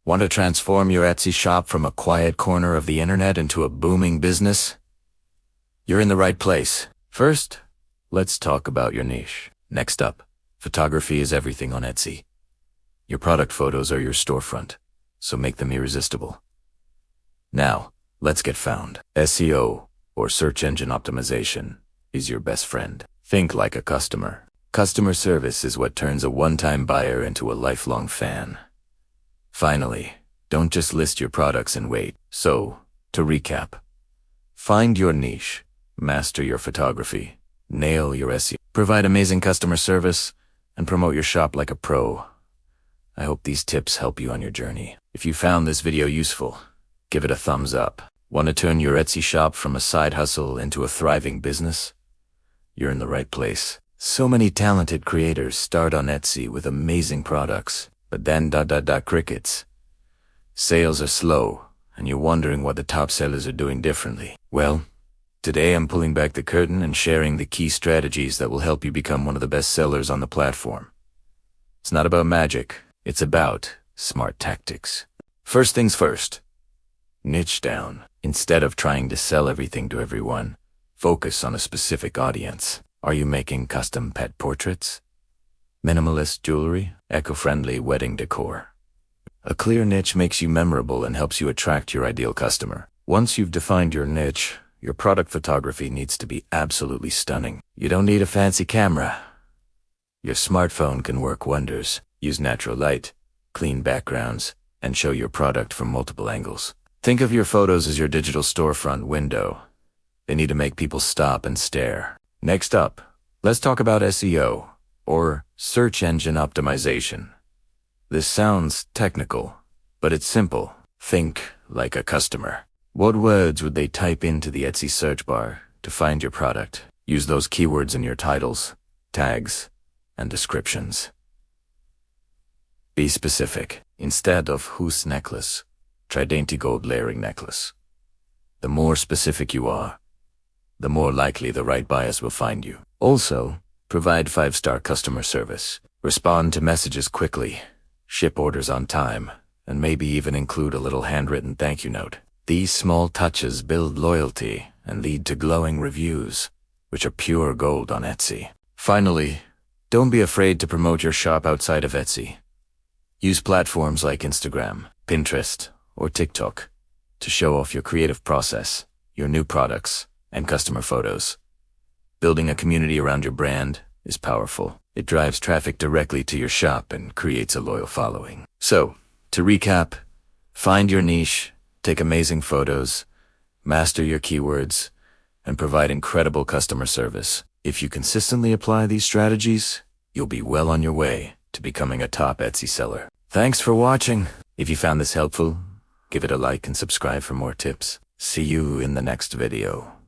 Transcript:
Want to transform your Etsy shop from a quiet corner of the internet into a booming business? You're in the right place. First, let's talk about your niche. Next up, photography is everything on Etsy. Your product photos are your storefront, so make them irresistible. Now, let's get found. SEO, or search engine optimization, is your best friend. Think like a customer. Customer service is what turns a one-time buyer into a lifelong fan. Finally, don't just list your products and wait. So, to recap, find your niche, master your photography, nail your SEO, provide amazing customer service, and promote your shop like a pro. I hope these tips help you on your journey. If you found this video useful, give it a thumbs up. Want to turn your Etsy shop from a side hustle into a thriving business? You're in the right place. So many talented creators start on Etsy with amazing products, but then crickets. Sales are slow, and you're wondering what the top sellers are doing differently. Well, today I'm pulling back the curtain and sharing the key strategies that will help you become one of the best sellers on the platform. It's not about magic, it's about smart tactics. First things first, niche down. Instead of trying to sell everything to everyone, focus on a specific audience. Are you making custom pet portraits? Minimalist jewelry? Eco-friendly wedding decor? A clear niche makes you memorable and helps you attract your ideal customer. Once you've defined your niche, your product photography needs to be absolutely stunning. You don't need a fancy camera. Your smartphone can work wonders. Use natural light, clean backgrounds, and show your product from multiple angles. Think of your photos as your digital storefront window. They need to make people stop and stare. Next up, let's talk about SEO, or search engine optimization. This sounds technical, but it's simple. Think like a customer. What words would they type into the Etsy search bar to find your product? Use those keywords in your titles, tags, and descriptions. Be specific. Instead of whose necklace, try dainty gold layering necklace. The more specific you are, the more likely the right buyers will find you. Also, provide 5-star customer service. Respond to messages quickly, ship orders on time, and maybe even include a little handwritten thank you note. These small touches build loyalty and lead to glowing reviews, which are pure gold on Etsy. Finally, don't be afraid to promote your shop outside of Etsy. Use platforms like Instagram, Pinterest, or TikTok to show off your creative process, your new products, and customer photos. Building a community around your brand is powerful. It drives traffic directly to your shop and creates a loyal following. So, to recap, find your niche, take amazing photos, master your keywords, and provide incredible customer service. If you consistently apply these strategies, you'll be well on your way to becoming a top Etsy seller. Thanks for watching. If you found this helpful, give it a like and subscribe for more tips. See you in the next video.